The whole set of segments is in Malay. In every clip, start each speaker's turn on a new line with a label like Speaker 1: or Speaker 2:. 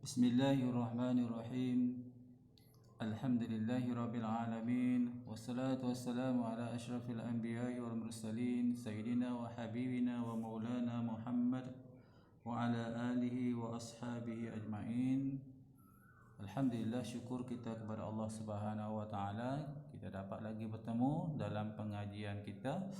Speaker 1: Bismillahirrahmanirrahim. Alhamdulillahirabbil alamin wassalatu wassalamu ala asyrafil anbiya'i wal mursalin sayyidina wa habibina wa maulana Muhammad wa ala alihi wa ashabihi ajma'in. Alhamdulillah, syukur kita kepada Allah Subhanahu wa taala, kita dapat lagi bertemu dalam pengajian kita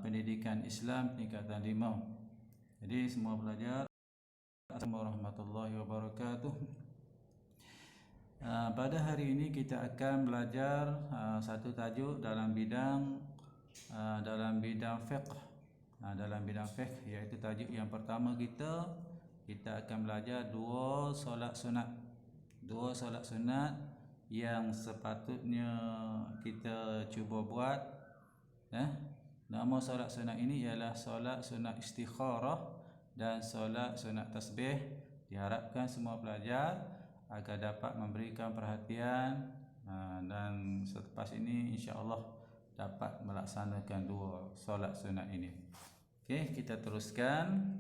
Speaker 1: pendidikan Islam tingkatan 5. Jadi semua pelajar, Assalamualaikum warahmatullahi wabarakatuh. Pada hari ini kita akan belajar satu tajuk dalam bidang fiqh. Dalam bidang fiqh, iaitu tajuk yang pertama kita akan belajar dua solat sunat yang sepatutnya kita cuba buat. Nama solat sunat ini ialah solat sunat istikharah dan solat sunat tasbih. Diharapkan semua pelajar agar dapat memberikan perhatian dan selepas ini insya-Allah dapat melaksanakan dua solat sunat ini. Okey, kita teruskan.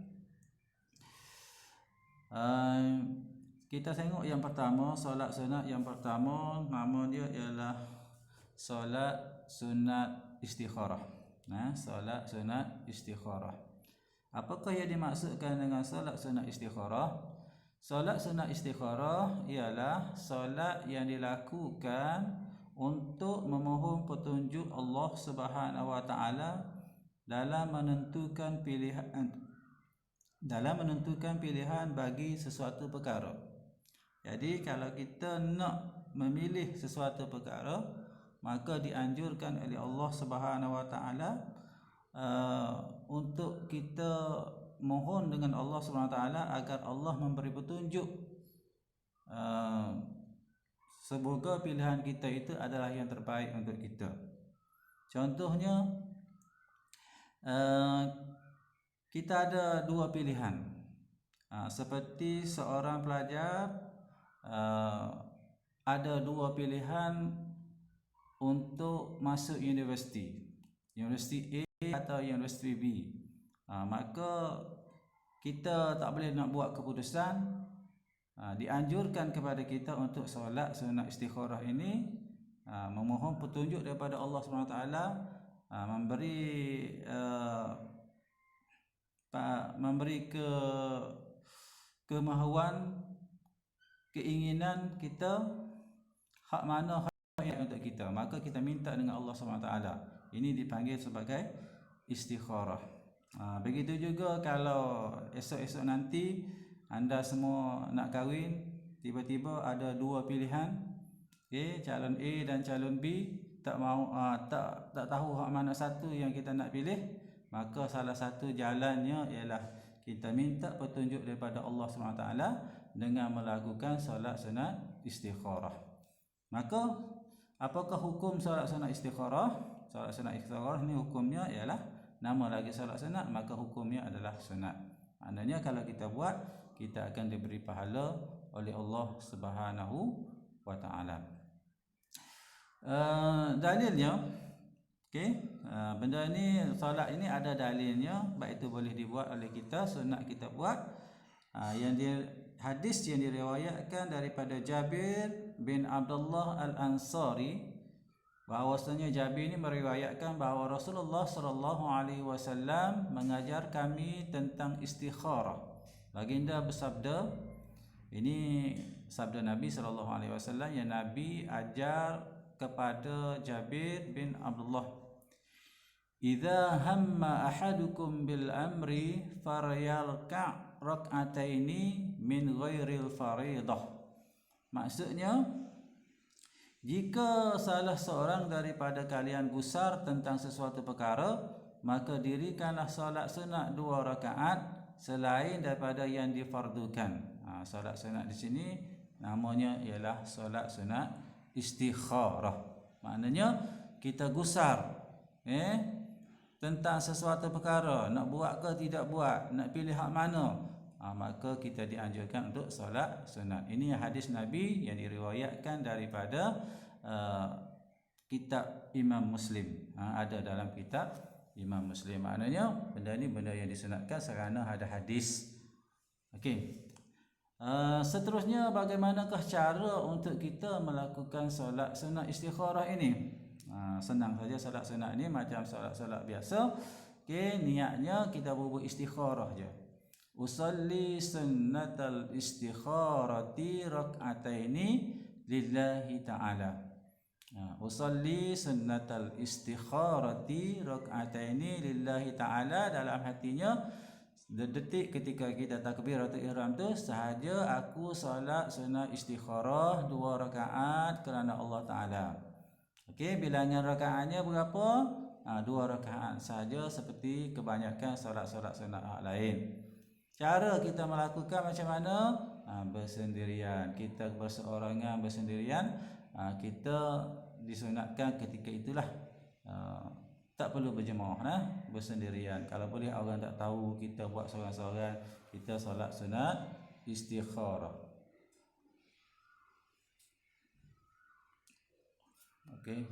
Speaker 1: Kita tengok yang pertama, solat sunat yang pertama, nama dia ialah solat sunat istikharah. Solat sunat istikharah. Apakah yang dimaksudkan dengan solat sunat istikharah? Solat sunat istikharah ialah solat yang dilakukan untuk memohon petunjuk Allah Subhanahu wa taala dalam menentukan pilihan bagi sesuatu perkara. Jadi kalau kita nak memilih sesuatu perkara, maka dianjurkan oleh Allah Subhanahu wa taala untuk kita mohon dengan Allah Subhanahu wa taala agar Allah memberi petunjuk, semoga pilihan kita itu adalah yang terbaik untuk kita. Contohnya, kita ada dua pilihan. Seperti seorang pelajar ada dua pilihan untuk masuk universiti A atau universiti B. Maka kita tak boleh nak buat keputusan. Dianjurkan kepada kita untuk solat sunat istikharah ini memohon petunjuk daripada Allah SWT, memberi kemahuan, keinginan kita, hak mana hak untuk kita, maka kita minta dengan Allah SWT. Ini dipanggil sebagai istikharah. Begitu juga kalau esok-esok nanti anda semua nak kahwin, tiba-tiba ada dua pilihan, calon A dan calon B, tak tahu hak mana satu yang kita nak pilih, maka salah satu jalannya ialah kita minta petunjuk daripada Allah SWT dengan melakukan solat sunat istikharah. Maka apakah hukum solat sunat istikharah? Solat sunat istikharah ni hukumnya ialah, nama lagi solat sunat, maka hukumnya adalah sunat. Maknanya kalau kita buat, kita akan diberi pahala oleh Allah Subhanahu wa taala. Dalilnya, benda ni, solat ini ada dalilnya, baik itu boleh dibuat oleh kita, sunat kita buat. Hadis yang diriwayatkan daripada Jabir bin Abdullah Al-Ansari, bahawasanya Jabir ini meriwayatkan bahawa Rasulullah sallallahu alaihi wasallam mengajar kami tentang istikharah. Baginda bersabda, ini sabda Nabi sallallahu alaihi wasallam yang Nabi ajar kepada Jabir bin Abdullah. Idza hamma ahadukum bil amri faryalka' rak'ataini min ghairil faridah. Maksudnya, jika salah seorang daripada kalian gusar tentang sesuatu perkara, maka dirikanlah solat sunat 2 rakaat selain daripada yang difardukan. Solat sunat di sini namanya ialah solat sunat istikharah. Maknanya kita gusar tentang sesuatu perkara, nak buat ke tidak buat, nak pilih hak mana, maka kita dianjurkan untuk solat sunat. Ini hadis Nabi yang diriwayatkan daripada kitab Imam Muslim. Ada dalam kitab Imam Muslim. Maknanya benda ni benda yang disunatkan kerana ada hadis. Okey. Seterusnya, bagaimanakah cara untuk kita melakukan solat sunat istikharah ini? Senang saja solat sunat ini macam solat-solat biasa. Okey, niatnya kita buat istikharah je. Usalli sunnatal istikharati rak'ataini lillahi ta'ala. Usalli sunnatal istikharati rak'ataini lillahi ta'ala, dalam hatinya detik ketika kita takbiratul ihram tu sahaja aku solat sunat istikharah 2 rakaat kerana Allah Taala. Okey, bilangan rakaatnya berapa? 2 rakaat saja seperti kebanyakan solat-solat sunat lain. Cara kita melakukan macam mana? Bersendirian. Kita berseorangan, bersendirian. Kita disunatkan ketika itulah. Tak perlu berjemaah, bersendirian. Kalau boleh orang tak tahu, kita buat seorang-seorang, kita solat sunat istikharah. Okey.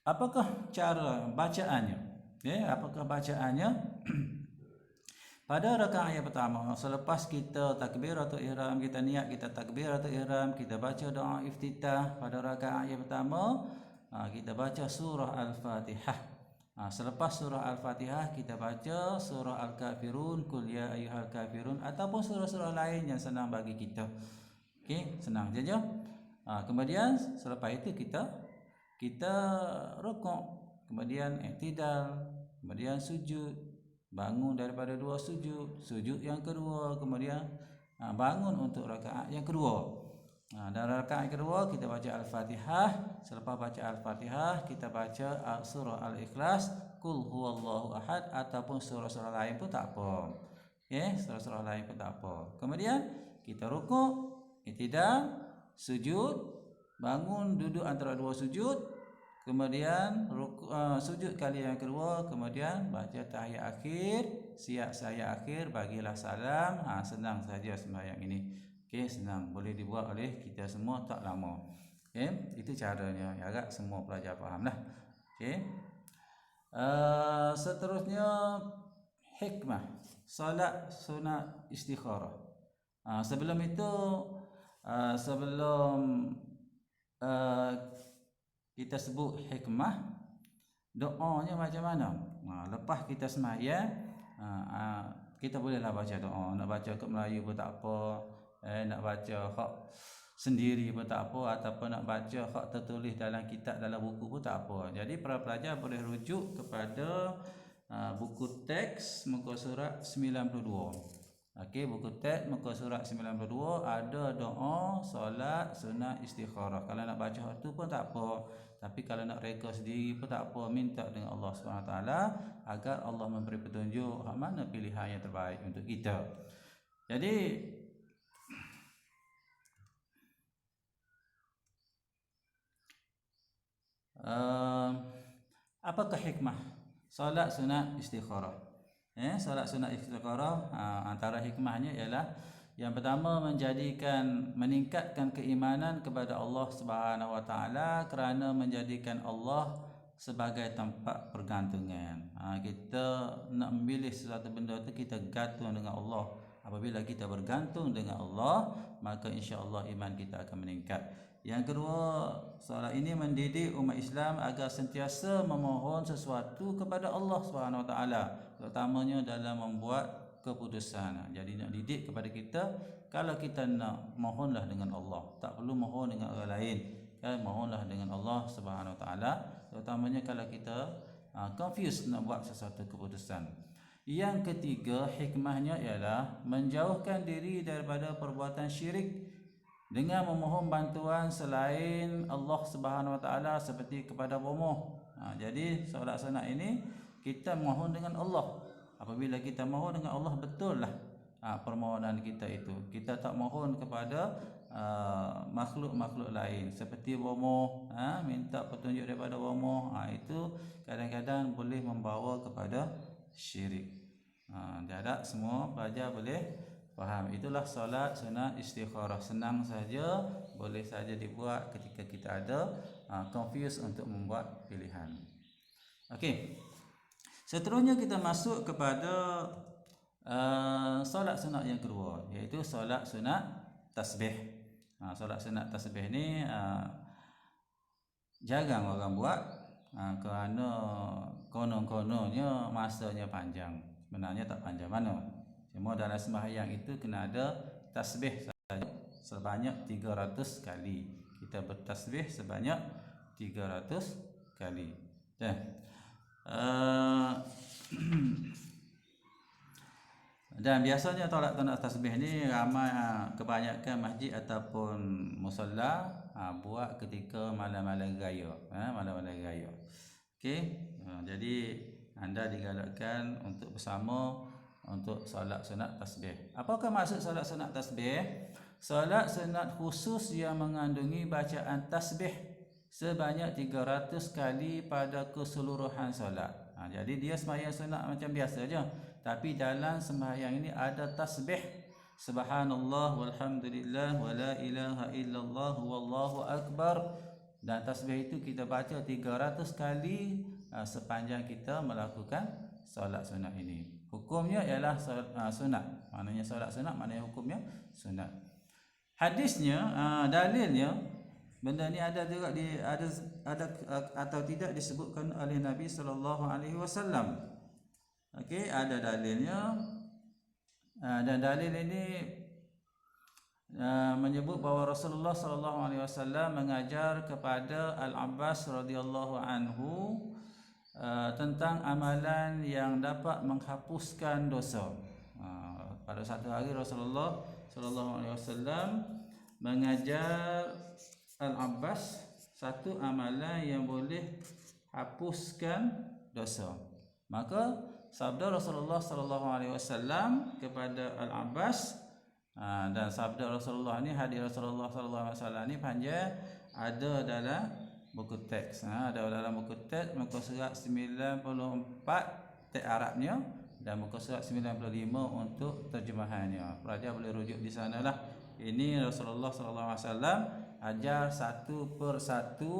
Speaker 1: Apakah cara bacaannya? Apakah bacaannya? Pada rakaat yang pertama, selepas kita takbiratul ihram, kita niat kita takbiratul ihram, kita baca doa iftitah pada rakaat yang pertama. Kita baca surah Al-Fatihah. Selepas surah Al-Fatihah kita baca surah Al-Kafirun, Qul ya ayyuhal kafirun, ataupun surah-surah lain yang senang bagi kita. Okey, senang saja. Kemudian selepas itu kita rukuk, kemudian i'tidal, kemudian sujud, bangun daripada 2 sujud yang kedua, kemudian bangun untuk rakaat yang kedua. Dalam rakaat kedua kita baca Al-Fatihah. Selepas baca Al-Fatihah kita baca surah Al-Ikhlas, Qul huwallahu ahad, ataupun surah-surah lain pun tak apa. Surah-surah lain pun tak apa. Kemudian kita rukuk, i'tidal, sujud, bangun duduk antara 2 sujud, kemudian sujud kali yang kedua, kemudian baca tahiyat akhir, siap saya akhir, bagilah salam. Senang saja sembahyang ini. Okey, senang, boleh dibuat oleh kita semua, tak lama. Okey, itu caranya. Harap semua pelajar fahamlah. Okey. Seterusnya, hikmah solat sunat istikharah. Sebelum itu, sebelum kita sebut hikmah, doanya macam mana? Lepas kita sembahyang, kita bolehlah baca doa. Nak baca kat Melayu pun tak apa, nak baca hak sendiri pun tak apa, ataupun nak baca hak tertulis dalam kitab, dalam buku pun tak apa. Jadi para pelajar boleh rujuk kepada buku teks muka surat 92. Okey, buku teks muka surat 92 ada doa solat sunat istikharah. Kalau nak baca hak tu pun tak apa, tapi kalau nak reka sendiri pun tak apa, minta dengan Allah SWT agar Allah memberi petunjuk hak mana pilihan yang terbaik untuk kita. Jadi apakah hikmah solat sunat istikharah? Solat sunat istikharah, antara hikmahnya ialah yang pertama, meningkatkan keimanan kepada Allah Subhanahu Wa Taala, kerana menjadikan Allah sebagai tempat pergantungan. Kita nak memilih sesuatu benda tu, kita gantung dengan Allah. Apabila kita bergantung dengan Allah, maka insya-Allah iman kita akan meningkat. Yang kedua, solat ini mendidik umat Islam agar sentiasa memohon sesuatu kepada Allah Subhanahu Wa Taala, terutamanya dalam membuat keputusan. Jadi nak didik kepada kita, kalau kita nak, mohonlah dengan Allah, tak perlu mohon dengan orang lain. Mohonlah dengan Allah Subhanahu Wa Taala, terutamanya kalau kita confused nak buat sesuatu keputusan. Yang ketiga, hikmahnya ialah menjauhkan diri daripada perbuatan syirik dengan memohon bantuan selain Allah Subhanahu Wa Taala, seperti kepada bomoh. Jadi solat sunat ini kita mohon dengan Allah. Apabila kita mohon dengan Allah, betul lah permohonan kita itu. Kita tak mohon kepada makhluk-makhluk lain seperti bomoh, minta petunjuk daripada bomoh. Itu kadang-kadang boleh membawa kepada syirik. Jadi semua pelajar boleh faham. Itulah solat sunat istikharah. Senang saja, boleh saja dibuat ketika kita ada confused untuk membuat pilihan. Okey. Seterusnya kita masuk kepada Solat sunat yang kedua iaitu solat sunat tasbih. Solat sunat tasbih ni jarang orang buat kerana konon-kononnya masanya panjang. Sebenarnya tak panjang mana. Cuma dalam sembahyang itu kena ada tasbih saja sebanyak 300 kali. Kita bertasbih sebanyak 300 kali. Dan biasanya tolak sunat tasbih ni ramai kebanyakan masjid ataupun musalla buat ketika malam-malam raya, malam-malam raya. Okey. Jadi anda digalakkan untuk bersama untuk solat sunat tasbih. Apakah maksud solat sunat tasbih? Solat sunat khusus yang mengandungi bacaan tasbih sebanyak 300 kali pada keseluruhan solat. Jadi dia sembahyang sunat macam biasa je, tapi dalam sembahyang ini ada tasbih subhanallah walhamdulillah wala ilaha illallah wallahu akbar, dan tasbih itu kita baca 300 kali sepanjang kita melakukan solat sunat ini. Hukumnya ialah sunat. Maknanya solat sunat maknanya hukumnya sunat. Hadisnya, dalilnya, benda ni ada juga ada atau tidak disebutkan oleh Nabi sallallahu alaihi wasallam. Okey, ada dalilnya. Dan dalil ini menyebut bahawa Rasulullah sallallahu alaihi wasallam mengajar kepada Al-Abbas radhiyallahu anhu tentang amalan yang dapat menghapuskan dosa. Pada satu hari Rasulullah sallallahu alaihi wasallam mengajar Al-Abbas satu amalan yang boleh hapuskan dosa. Maka sabda Rasulullah sallallahu alaihi wasallam kepada Al-Abbas, dan sabda Rasulullah ni, hadis Rasulullah sallallahu alaihi wasallam ni panjang, ada dalam buku teks. Ada dalam buku teks muka surat 94 teks Arabnya dan muka surat 95 untuk terjemahannya. Pelajar boleh rujuk di sanalah. Ini Rasulullah sallallahu alaihi wasallam ajar satu persatu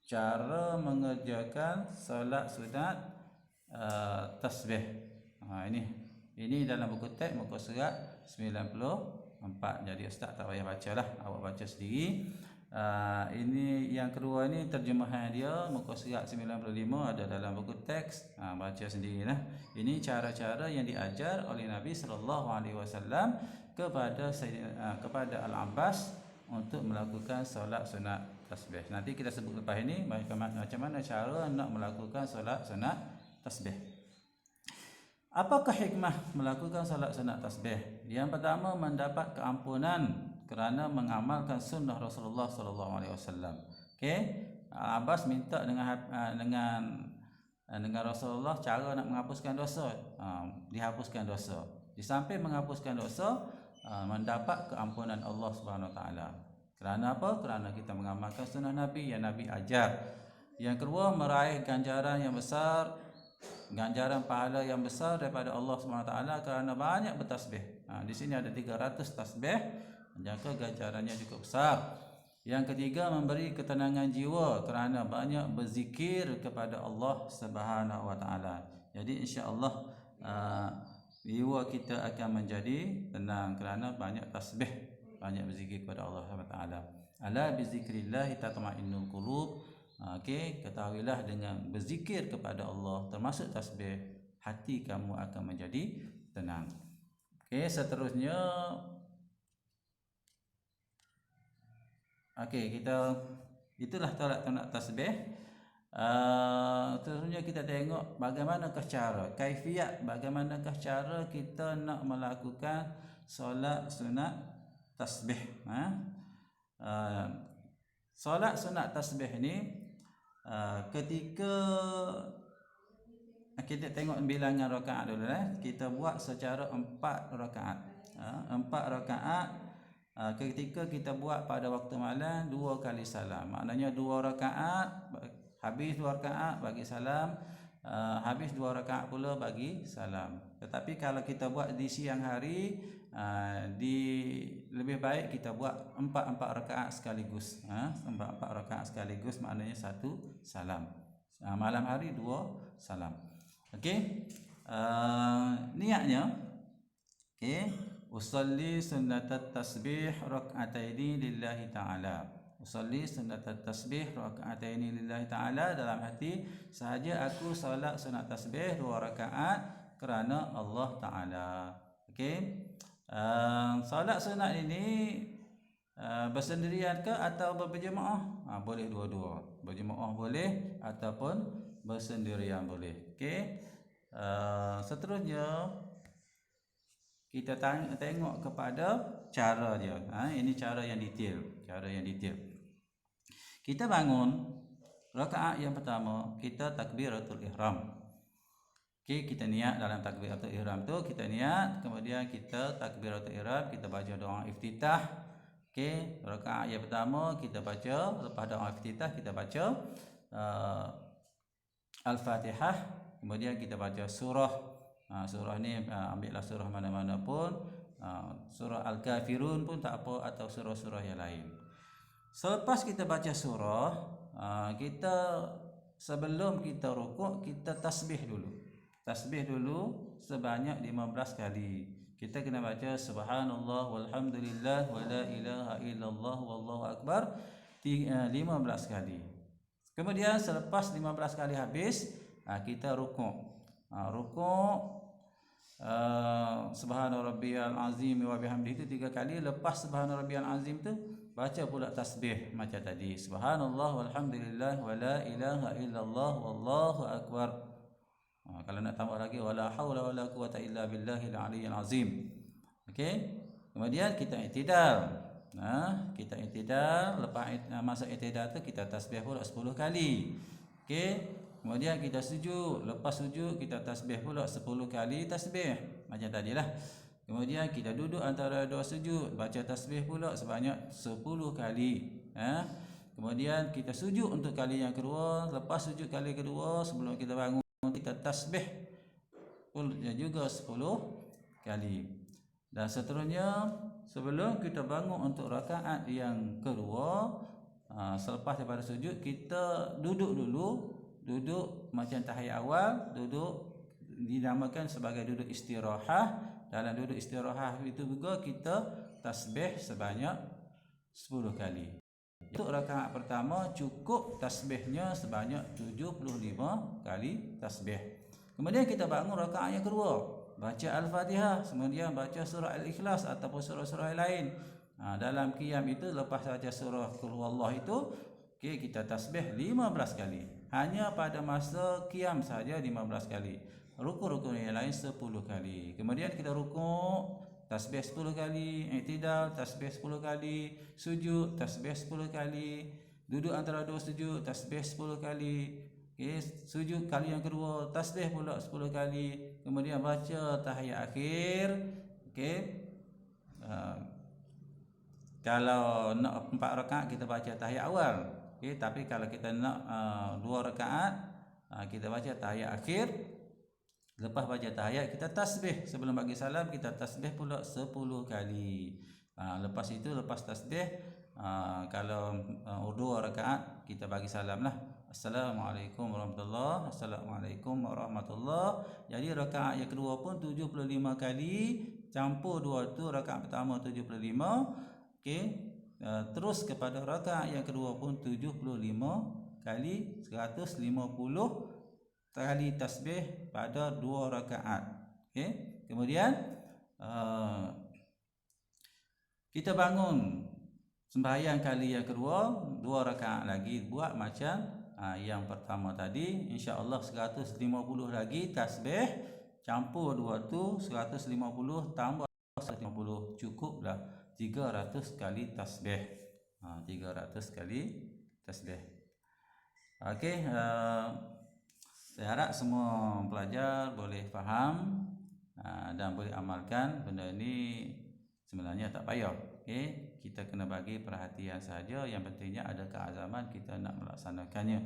Speaker 1: cara mengerjakan solat sunat tasbih. Ini dalam buku teks muka surat 94. Jadi ustaz tak payah bacalah, awak baca sendiri. Ini yang kedua ni terjemahan dia muka surat 95 ada dalam buku teks. Baca sendirilah. Ini cara-cara yang diajar oleh Nabi sallallahu alaihi wasallam kepada Al-Abbas untuk melakukan solat sunat tasbih. Nanti kita sebut lepas ini macam mana cara nak melakukan solat sunat tasbih. Apakah hikmah melakukan solat sunat tasbih? Yang pertama, mendapat keampunan kerana mengamalkan sunnah Rasulullah sallallahu alaihi wasallam. Okey, Abbas minta dengan Rasulullah cara nak menghapuskan dosa, dihapuskan dosa. Di samping menghapuskan dosa, mendapat keampunan Allah Subhanahu Wa Taala. Kerana apa? Kerana kita mengamalkan sunnah Nabi yang Nabi ajar. Yang kedua, meraih ganjaran yang besar, ganjaran pahala yang besar daripada Allah Subhanahu Wa Taala kerana banyak bertasbih. Di sini ada 300 tasbih, jangka ganjarannya cukup besar. Yang ketiga, memberi ketenangan jiwa kerana banyak berzikir kepada Allah Subhanahu Wa Taala. Jadi insya-Allah jiwa kita akan menjadi tenang kerana banyak tasbih, banyak berzikir kepada Allah Subhanahu Wa Taala. Ala bi zikrillah tatma'innul qulub. Okey, ketahuilah dengan berzikir kepada Allah termasuk tasbih, hati kamu akan menjadi tenang. Okey, seterusnya itulah solat sunat tasbih. Seterusnya kita tengok bagaimanakah cara, kaifiat bagaimanakah cara kita nak melakukan solat sunat tasbih. Solat sunat tasbih ni ketika kita tengok bilangan rakaat dulu, kita buat secara 4 rakaat. 4 rakaat. Ketika kita buat pada waktu malam 2 kali salam, maknanya 2 rakaat, habis 2 rakaat bagi salam, habis 2 rakaat pula bagi salam. Tetapi kalau kita buat di siang hari, lebih baik kita buat 4 rakaat sekaligus. 4 rakaat sekaligus maknanya 1 salam. Malam hari 2 salam. Okey. Niatnya, okey, usalli sunnatat tasbih rak'ataini lillahi ta'ala. Usalli sunnatat tasbih rak'ataini lillahi ta'ala, dalam hati sahaja aku solat sunat tasbih 2 rakaat kerana Allah Ta'ala. Okey. Solat sunat ini bersendirian ke atau berjemaah? Boleh dua-dua. Berjemaah boleh ataupun bersendirian boleh. Okey. Seterusnya kita tengok kepada cara dia. Ini cara yang detail. Kita bangun rakaat yang pertama, kita takbiratul ihram. Okey, kita niat dalam takbiratul ihram tu, kita niat, kemudian kita takbiratul ihram, kita baca doa iftitah. Okey, rakaat yang pertama kita baca, lepas doa iftitah kita baca Al-Fatihah, kemudian kita baca surah. Surah ni ambillah surah mana-mana pun, surah Al-Kafirun pun tak apa, atau surah-surah yang lain. Selepas kita baca surah, kita sebelum kita rukuk, kita tasbih dulu. Tasbih dulu sebanyak 15 kali. Kita kena baca subhanallah walhamdulillah wa la ilaha illallah wallahu akbar 15 kali. Kemudian selepas 15 kali habis, kita rukuk. Rukuk subhana rabbiyal azim wa bihamdihi itu 3 kali. Lepas subhana rabbiyal azim tu baca pula tasbih macam tadi, subhanallah walhamdulillah wa la ilaha illallah wallahu akbar. Kalau nak tambah lagi, wala haula wala quwata illa billahil aliyyil azim. Okey. Kemudian kita i'tidal. Kita i'tidal, lepas masa i'tidal tu kita tasbih pula 10 kali. Okey. Kemudian kita sujud, lepas sujud kita tasbih pula 10 kali tasbih macam tadilah. Kemudian kita duduk antara dua sujud, baca tasbih pula sebanyak 10 kali. Kemudian kita sujud untuk kali yang kedua, lepas sujud kali kedua sebelum kita bangun kita tasbih juga 10 kali. Dan seterusnya sebelum kita bangun untuk rakaat yang kedua, selepas daripada sujud kita duduk dulu. Duduk macam tahiyat awal, duduk dinamakan sebagai duduk istirahat. Dalam duduk istirahat itu juga kita tasbih sebanyak 10 kali. Untuk rakaat pertama cukup tasbihnya sebanyak 75 kali tasbih. Kemudian kita bangun rakaat yang kedua, baca Al-Fatihah, kemudian baca surah Al-Ikhlas ataupun surah-surah lain. Dalam qiyam itu lepas baca surah Qul Huwallah itu, kita tasbih 15 kali. Hanya pada masa qiyam saja 15 kali. Rukuk-rukuk yang lain 10 kali. Kemudian kita rukuk, tasbih 10 kali, i'tidal, tasbih 10 kali, sujud, tasbih 10 kali, duduk antara dua sujud, tasbih 10 kali. Sujud kali yang kedua, tasbih pula 10 kali. Kemudian baca tahiyat akhir. Kalau nak 4 rakaat kita baca tahiyat awal. Tapi kalau kita nak 2 rakaat, kita baca tahiyat akhir. Lepas baca tahiyat kita tasbih. Sebelum bagi salam kita tasbih pula 10 kali. Lepas itu, lepas tasbih, kalau 2 rakaat kita bagi salam lah. Assalamualaikum warahmatullahi wabarakatuh. Assalamualaikum warahmatullahi wabarakatuh. Jadi rakaat yang kedua pun 75 kali. Campur 2 tu, rakaat pertama 75. Terus kepada rakaat yang kedua pun 75 kali, 150 kali tasbih pada 2 rakaat. Kemudian kita bangun sembahyang kali yang kedua 2 rakaat lagi, buat macam yang pertama tadi. InsyaAllah 150 lagi tasbih, campur 2 tu 150 tambah 150, cukuplah 300 kali tasbih. 300 kali tasbih. Okey, saya harap semua pelajar boleh faham dan boleh amalkan. Benda ni sebenarnya tak payah. Okey, kita kena bagi perhatian saja. Yang pentingnya ada keazaman kita nak melaksanakannya.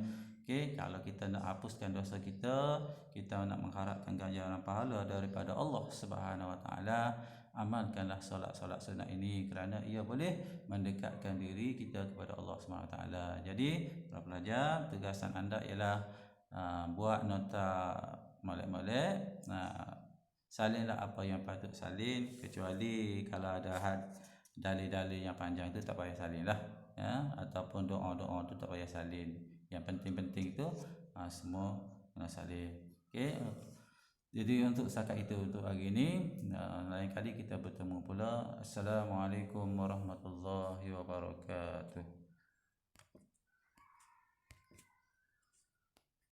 Speaker 1: Okey, kalau kita nak hapuskan dosa kita, kita nak mengharapkan ganjaran pahala daripada Allah Subhanahu Wa Taala, amalkanlah solat-solat sunat ini kerana ia boleh mendekatkan diri kita kepada Allah Subhanahu Wa Taala. Jadi para pelajar, tugasan anda ialah buat nota molek-molek, salinlah apa yang patut salin, kecuali kalau ada dalil-dalil yang panjang itu tak payah salin lah, ya, ataupun doa-doa tu tak payah salin. Yang penting-penting tu semua kena salin. Okey. Jadi untuk setakat itu untuk hari ini, lain kali kita bertemu pula. Assalamualaikum warahmatullahi wabarakatuh.